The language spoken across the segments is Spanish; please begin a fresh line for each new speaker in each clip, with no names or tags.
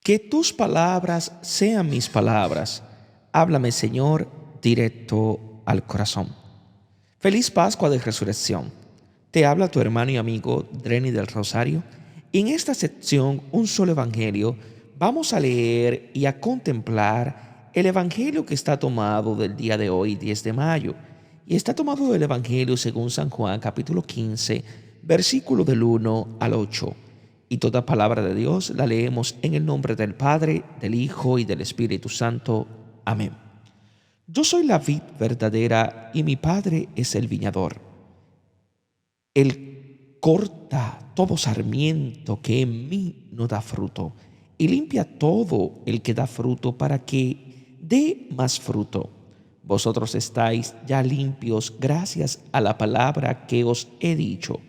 Que tus palabras sean mis palabras. Háblame, Señor, directo al corazón. Feliz Pascua de Resurrección. Te habla tu hermano y amigo Dreni del Rosario. Y en esta sección, un solo evangelio, vamos a leer y a contemplar el evangelio que está tomado del día de hoy, 10 de mayo. Y está tomado del evangelio según San Juan, capítulo 15, versículo del 1 al 8. Y toda palabra de Dios la leemos en el nombre del Padre, del Hijo y del Espíritu Santo. Amén. Yo soy la vid verdadera y mi Padre es el viñador. Él corta todo sarmiento que en mí no da fruto y limpia todo el que da fruto para que dé más fruto. Vosotros estáis ya limpios gracias a la palabra que os he dicho.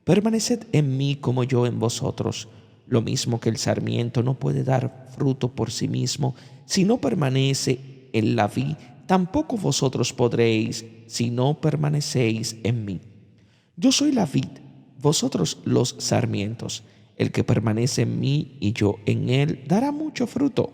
Permaneced en mí como yo en vosotros. Lo mismo que el sarmiento no puede dar fruto por sí mismo si no permanece en la vid, tampoco vosotros podréis si no permanecéis en mí. Yo soy la vid, vosotros los sarmientos. El que permanece en mí y yo en él dará mucho fruto,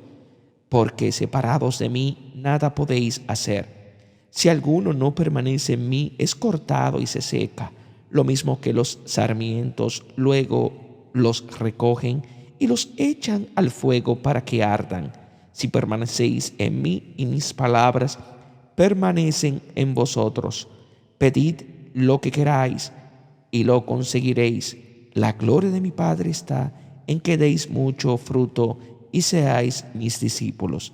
porque separados de mí nada podéis hacer. Si alguno no permanece en mí, es cortado y se seca, lo mismo que los sarmientos. Luego los recogen y los echan al fuego para que ardan. Si permanecéis en mí y mis palabras permanecen en vosotros, pedid lo que queráis y lo conseguiréis. La gloria de mi Padre está en que deis mucho fruto y seáis mis discípulos.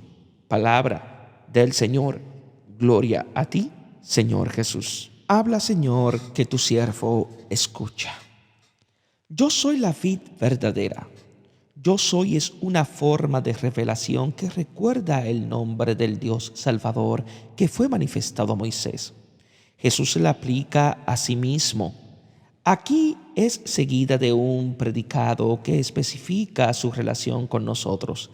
Palabra del Señor. Gloria a ti, Señor Jesús. Habla, Señor, que tu siervo escucha. Yo soy la vid verdadera. Yo soy es una forma de revelación que recuerda el nombre del Dios Salvador que fue manifestado a Moisés. Jesús la aplica a sí mismo. Aquí es seguida de un predicado que especifica su relación con nosotros.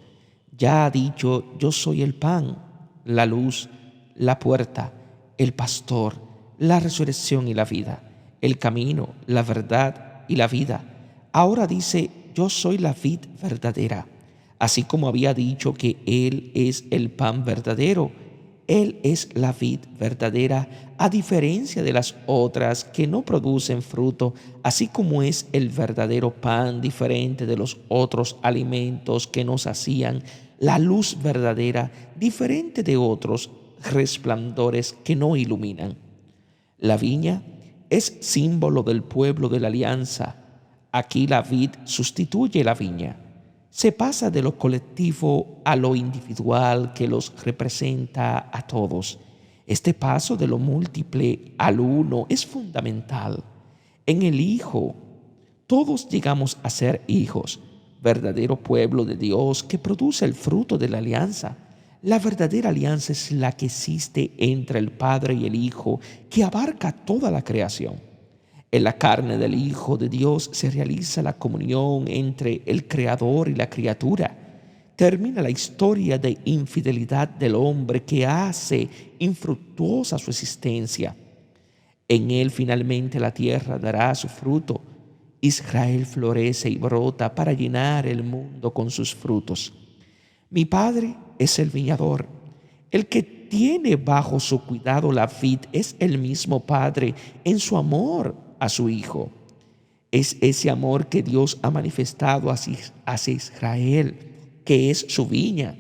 Ya ha dicho: yo soy el pan, la luz, la puerta, el pastor, la resurrección y la vida, el camino, la verdad y la vida. Ahora dice: yo soy la vid verdadera. Así como había dicho que Él es el pan verdadero, Él es la vid verdadera, a diferencia de las otras que no producen fruto, así como es el verdadero pan diferente de los otros alimentos que nos hacían, la luz verdadera diferente de otros resplandores que no iluminan. La viña es símbolo del pueblo de la alianza. Aquí la vid sustituye la viña. Se pasa de lo colectivo a lo individual que los representa a todos. Este paso de lo múltiple al uno es fundamental. En el Hijo, todos llegamos a ser hijos, verdadero pueblo de Dios que produce el fruto de la alianza. La verdadera alianza es la que existe entre el Padre y el Hijo, que abarca toda la creación. En la carne del Hijo de Dios se realiza la comunión entre el Creador y la criatura. Termina la historia de infidelidad del hombre que hace infructuosa su existencia. En él finalmente la tierra dará su fruto. Israel florece y brota para llenar el mundo con sus frutos. Mi Padre es el viñador. El que tiene bajo su cuidado la vid es el mismo Padre en su amor a su Hijo. Es ese amor que Dios ha manifestado hacia Israel, que es su viña.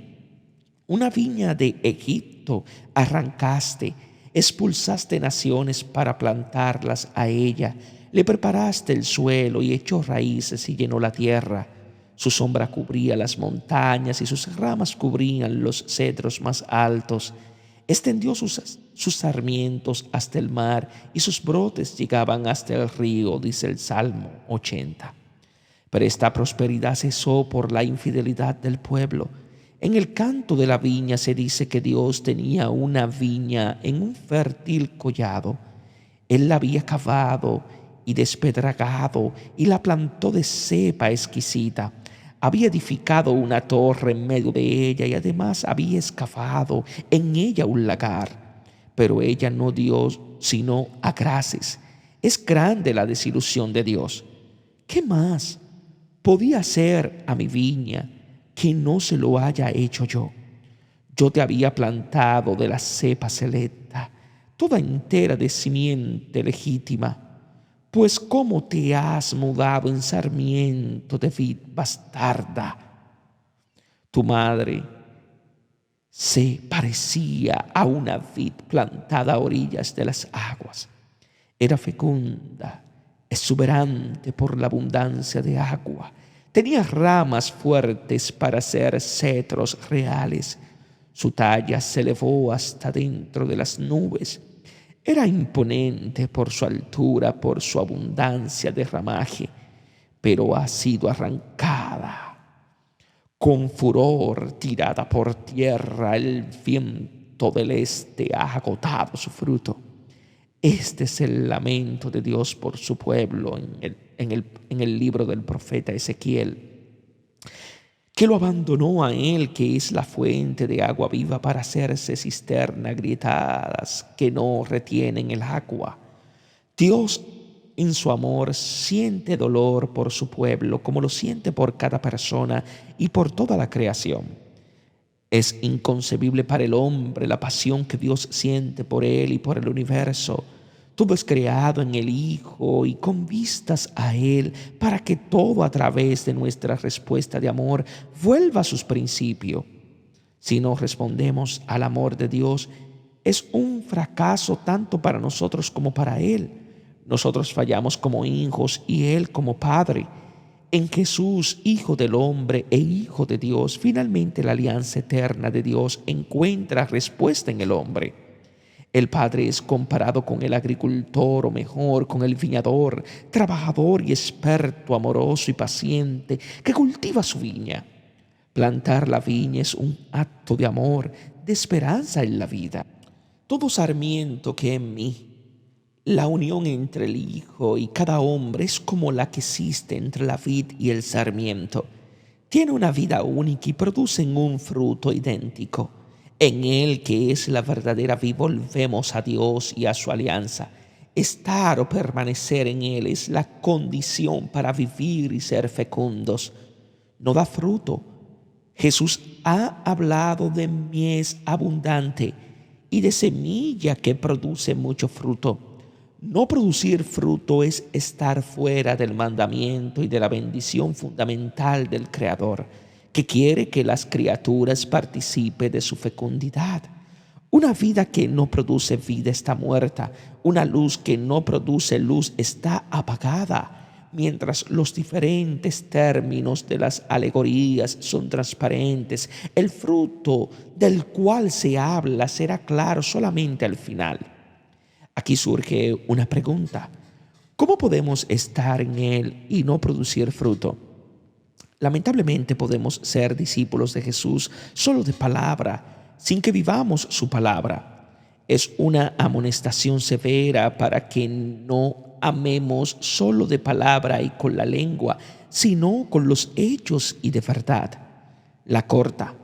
Una viña de Egipto arrancaste, expulsaste naciones para plantarlas a ella, le preparaste el suelo y echó raíces y llenó la tierra. Su sombra cubría las montañas y sus ramas cubrían los cedros más altos. Extendió sus sarmientos hasta el mar y sus brotes llegaban hasta el río, dice el Salmo 80. Pero esta prosperidad cesó por la infidelidad del pueblo. En el canto de la viña se dice que Dios tenía una viña en un fértil collado. Él la había cavado y despedragado y la plantó de cepa exquisita. Había edificado una torre en medio de ella y además había excavado en ella un lagar. Pero ella no dio sino agraces. Es grande la desilusión de Dios. ¿Qué más podía hacer a mi viña? que no se lo haya hecho yo. Yo te había plantado de la cepa selecta, toda entera de simiente legítima, pues cómo te has mudado en sarmiento de vid bastarda. Tu madre se parecía a una vid plantada a orillas de las aguas. Era fecunda, exuberante por la abundancia de agua. Tenía ramas fuertes para ser cetros reales. Su talla se elevó hasta dentro de las nubes. Era imponente por su altura, por su abundancia de ramaje, pero ha sido arrancada. Con furor tirada por tierra, el viento del este ha agotado su fruto. Este es el lamento de Dios por su pueblo en el libro del profeta Ezequiel, que lo abandonó a él, que es la fuente de agua viva, para hacerse cisternas grietadas que no retienen el agua. Dios en su amor siente dolor por su pueblo, como lo siente por cada persona y por toda la creación. Es inconcebible para el hombre la pasión que Dios siente por él y por el universo. Todo es creado en el Hijo y con vistas a Él, para que todo a través de nuestra respuesta de amor vuelva a sus principios. Si no respondemos al amor de Dios, es un fracaso tanto para nosotros como para Él. Nosotros fallamos como hijos y Él como Padre. En Jesús, Hijo del hombre e Hijo de Dios, finalmente la alianza eterna de Dios encuentra respuesta en el hombre. El Padre es comparado con el agricultor, o mejor, con el viñador, trabajador y experto, amoroso y paciente, que cultiva su viña. Plantar la viña es un acto de amor, de esperanza en la vida. Todo sarmiento que en mí, la unión entre el Hijo y cada hombre es como la que existe entre la vid y el sarmiento. Tiene una vida única y producen un fruto idéntico. En Él, que es la verdadera vid, volvemos a Dios y a su alianza. Estar o permanecer en Él es la condición para vivir y ser fecundos. No da fruto. Jesús ha hablado de mies abundante y de semilla que produce mucho fruto. No producir fruto es estar fuera del mandamiento y de la bendición fundamental del Creador, que quiere que las criaturas participen de su fecundidad. Una vida que no produce vida está muerta. Una luz que no produce luz está apagada. Mientras los diferentes términos de las alegorías son transparentes, el fruto del cual se habla será claro solamente al final. Aquí surge una pregunta: ¿cómo podemos estar en Él y no producir fruto? Lamentablemente podemos ser discípulos de Jesús solo de palabra, sin que vivamos su palabra. Es una amonestación severa para que no amemos solo de palabra y con la lengua, sino con los hechos y de verdad. La corta.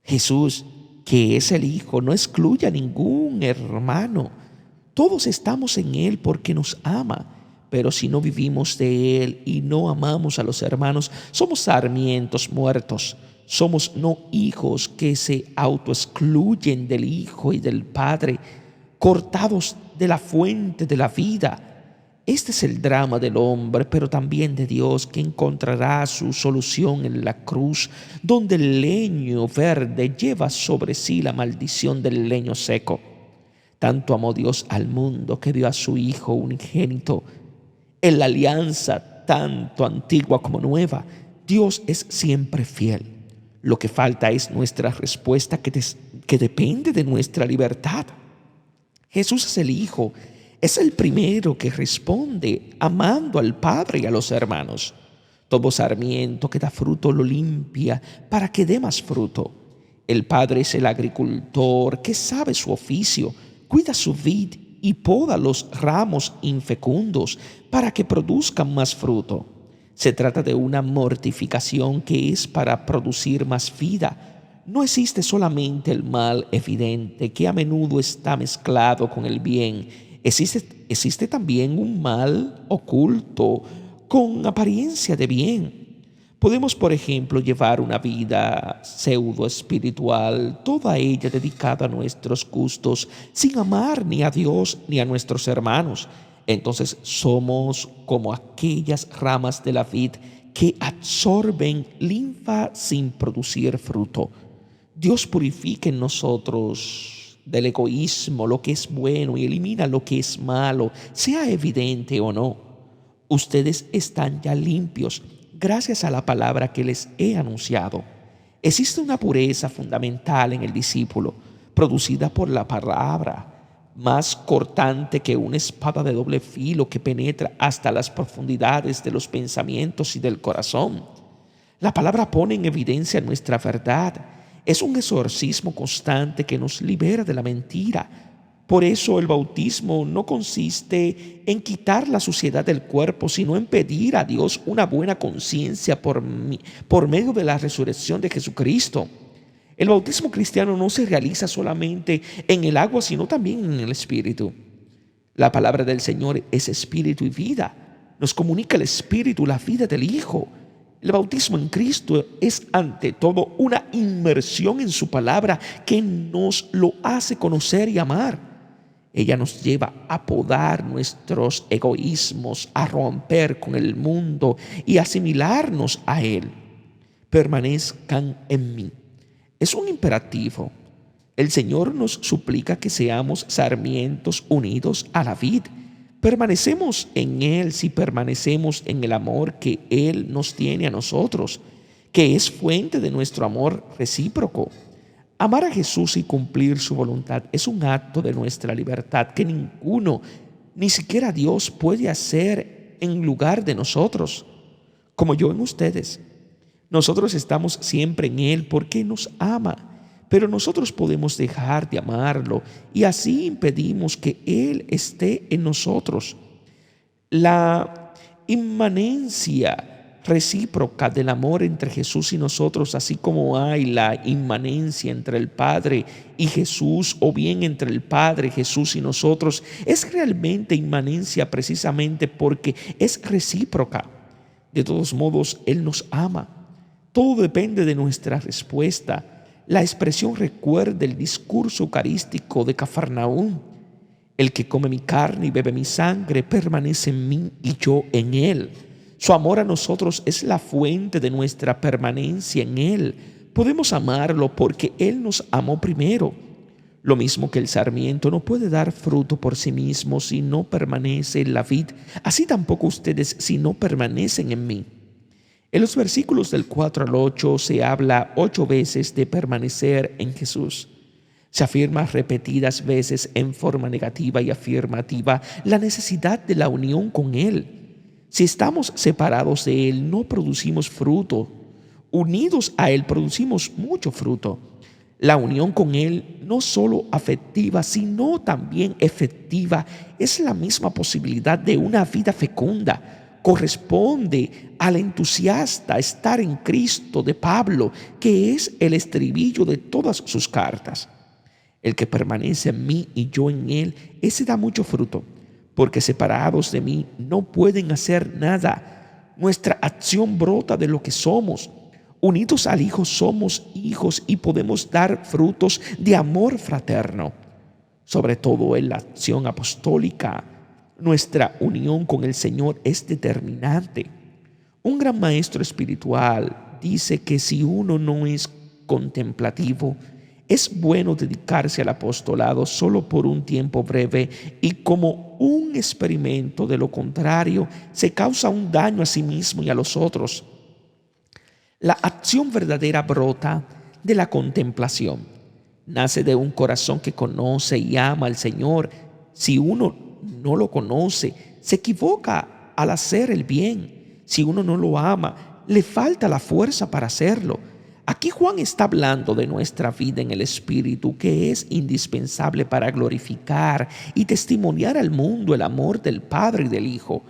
Jesús, que es el Hijo, no excluye a ningún hermano. Todos estamos en Él porque nos ama. Pero si no vivimos de Él y no amamos a los hermanos, somos sarmientos muertos. Somos no hijos que se autoexcluyen del Hijo y del Padre, cortados de la fuente de la vida. Este es el drama del hombre, pero también de Dios, que encontrará su solución en la cruz, donde el leño verde lleva sobre sí la maldición del leño seco. Tanto amó Dios al mundo que dio a su Hijo unigénito. En la alianza, tanto antigua como nueva, Dios es siempre fiel. Lo que falta es nuestra respuesta, que depende de nuestra libertad. Jesús es el Hijo, es el primero que responde amando al Padre y a los hermanos. Todo sarmiento que da fruto lo limpia para que dé más fruto. El Padre es el agricultor que sabe su oficio, cuida su vid y poda los ramos infecundos para que produzcan más fruto. Se trata de una mortificación que es para producir más vida. No existe solamente el mal evidente, que a menudo está mezclado con el bien. Existe también un mal oculto con apariencia de bien. Podemos, por ejemplo, llevar una vida pseudo espiritual, toda ella dedicada a nuestros gustos, sin amar ni a Dios ni a nuestros hermanos. Entonces somos como aquellas ramas de la vid que absorben linfa sin producir fruto. Dios purifica en nosotros del egoísmo lo que es bueno y elimina lo que es malo, sea evidente o no. Ustedes están ya limpios gracias a la palabra que les he anunciado. Existe una pureza fundamental en el discípulo, producida por la palabra, más cortante que una espada de doble filo que penetra hasta las profundidades de los pensamientos y del corazón. La palabra pone en evidencia nuestra verdad. Es un exorcismo constante que nos libera de la mentira. Por eso el bautismo no consiste en quitar la suciedad del cuerpo, sino en pedir a Dios una buena conciencia por medio de la resurrección de Jesucristo. El bautismo cristiano no se realiza solamente en el agua, sino también en el Espíritu. La palabra del Señor es espíritu y vida. Nos comunica el Espíritu, la vida del Hijo. El bautismo en Cristo es ante todo una inmersión en su palabra que nos lo hace conocer y amar. Ella nos lleva a podar nuestros egoísmos, a romper con el mundo y asimilarnos a Él. Permanezcan en mí. Es un imperativo. El Señor nos suplica que seamos sarmientos unidos a la vid. Permanecemos en Él si permanecemos en el amor que Él nos tiene a nosotros, que es fuente de nuestro amor recíproco. Amar a Jesús y cumplir su voluntad es un acto de nuestra libertad que ninguno, ni siquiera Dios, puede hacer en lugar de nosotros, como yo en ustedes. Nosotros estamos siempre en Él porque nos ama, pero nosotros podemos dejar de amarlo y así impedimos que Él esté en nosotros. La inmanencia recíproca del amor entre Jesús y nosotros, así como hay la inmanencia entre el Padre y Jesús, o bien entre el Padre, Jesús y nosotros, es realmente inmanencia precisamente porque es recíproca. De todos modos, Él nos ama. Todo depende de nuestra respuesta. La expresión recuerda el discurso eucarístico de Cafarnaúm. El que come mi carne y bebe mi sangre permanece en mí y yo en él. Su amor a nosotros es la fuente de nuestra permanencia en Él. Podemos amarlo porque Él nos amó primero. Lo mismo que el sarmiento no puede dar fruto por sí mismo si no permanece en la vid, así tampoco ustedes si no permanecen en mí. En los versículos del 4 al 8 se habla 8 veces de permanecer en Jesús. Se afirma repetidas veces en forma negativa y afirmativa la necesidad de la unión con Él. Si estamos separados de Él, no producimos fruto. Unidos a Él, producimos mucho fruto. La unión con Él, no solo afectiva, sino también efectiva, es la misma posibilidad de una vida fecunda. Corresponde al entusiasta estar en Cristo de Pablo, que es el estribillo de todas sus cartas. El que permanece en mí y yo en Él, ese da mucho fruto, porque separados de mí no pueden hacer nada. Nuestra acción brota de lo que somos. Unidos al Hijo somos hijos y podemos dar frutos de amor fraterno. Sobre todo en la acción apostólica, nuestra unión con el Señor es determinante. Un gran maestro espiritual dice que si uno no es contemplativo, es bueno dedicarse al apostolado solo por un tiempo breve y como un experimento. De lo contrario, se causa un daño a sí mismo y a los otros. La acción verdadera brota de la contemplación. Nace de un corazón que conoce y ama al Señor. Si uno no lo conoce, se equivoca al hacer el bien. Si uno no lo ama, le falta la fuerza para hacerlo. Aquí Juan está hablando de nuestra vida en el Espíritu, que es indispensable para glorificar y testimoniar al mundo el amor del Padre y del Hijo.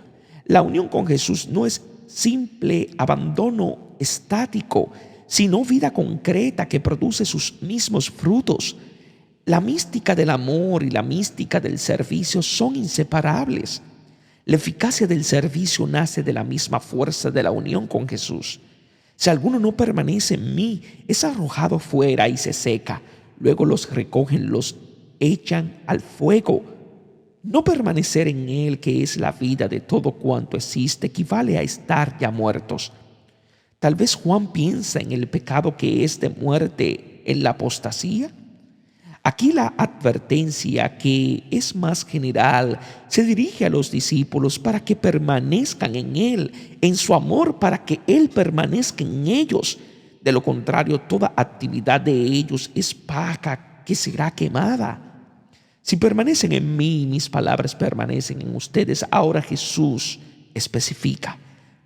La unión con Jesús no es simple abandono estático, sino vida concreta que produce sus mismos frutos. La mística del amor y la mística del servicio son inseparables. La eficacia del servicio nace de la misma fuerza de la unión con Jesús. Si alguno no permanece en mí, es arrojado fuera y se seca. Luego los recogen, los echan al fuego. No permanecer en él, que es la vida de todo cuanto existe, equivale a estar ya muertos. Tal vez Juan piensa en el pecado que es de muerte, en la apostasía. Aquí la advertencia, que es más general, se dirige a los discípulos para que permanezcan en Él, en su amor, para que Él permanezca en ellos. De lo contrario, toda actividad de ellos es paja que será quemada. Si permanecen en mí y mis palabras permanecen en ustedes, ahora Jesús especifica.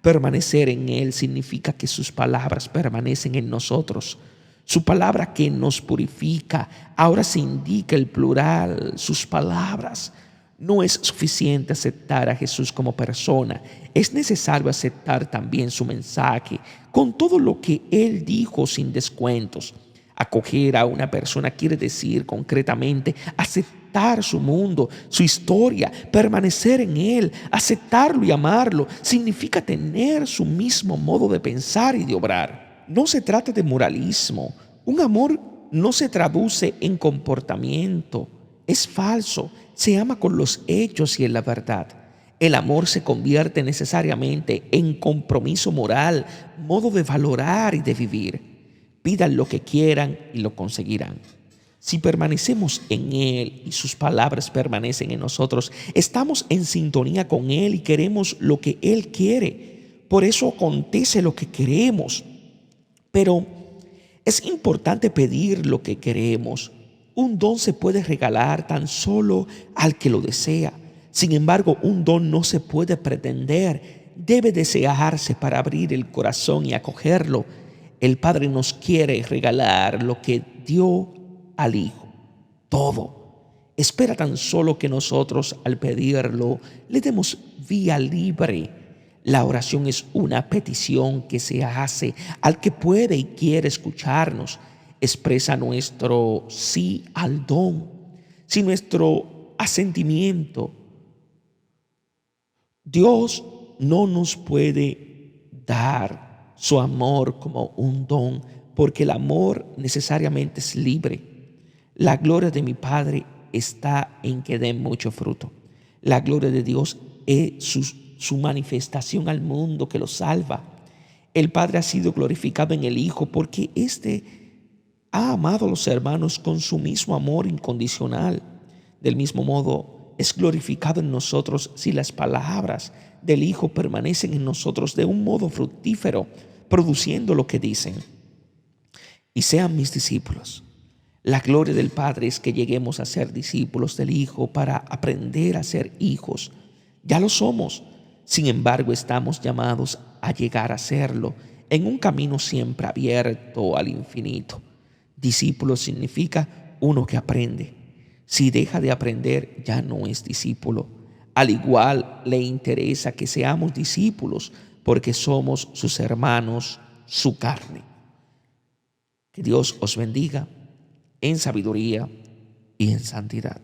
Permanecer en Él significa que sus palabras permanecen en nosotros. Su palabra que nos purifica. Ahora se indica el plural, sus palabras. No es suficiente aceptar a Jesús como persona. Es necesario aceptar también su mensaje, con todo lo que Él dijo sin descuentos. Acoger a una persona quiere decir concretamente aceptar su mundo, su historia, permanecer en él, aceptarlo y amarlo. Significa tener su mismo modo de pensar y de obrar. No se trata de moralismo. Un amor no se traduce en comportamiento. Es falso. Se ama con los hechos y en la verdad. El amor se convierte necesariamente en compromiso moral, modo de valorar y de vivir. Pidan lo que quieran y lo conseguirán. Si permanecemos en Él y sus palabras permanecen en nosotros, estamos en sintonía con Él y queremos lo que Él quiere. Por eso acontece lo que queremos. Pero es importante pedir lo que queremos. Un don se puede regalar tan solo al que lo desea. Sin embargo, un don no se puede pretender. Debe desearse para abrir el corazón y acogerlo. El Padre nos quiere regalar lo que dio al Hijo, todo. Espera tan solo que nosotros, al pedirlo, le demos vía libre. La oración es una petición que se hace al que puede y quiere escucharnos. Expresa nuestro sí al don. Si nuestro asentimiento, Dios no nos puede dar su amor como un don, porque el amor necesariamente es libre. La gloria de mi Padre está en que den mucho fruto. La gloria de Dios es su manifestación al mundo que lo salva. El Padre ha sido glorificado en el Hijo porque éste ha amado a los hermanos con su mismo amor incondicional. Del mismo modo, es glorificado en nosotros si las palabras del Hijo permanecen en nosotros de un modo fructífero, produciendo lo que dicen. Y sean mis discípulos. La gloria del Padre es que lleguemos a ser discípulos del Hijo para aprender a ser hijos. Ya lo somos. Sin embargo, estamos llamados a llegar a serlo en un camino siempre abierto al infinito. Discípulo significa uno que aprende. Si deja de aprender, ya no es discípulo. Al igual le interesa que seamos discípulos porque somos sus hermanos, su carne. Que Dios os bendiga en sabiduría y en santidad.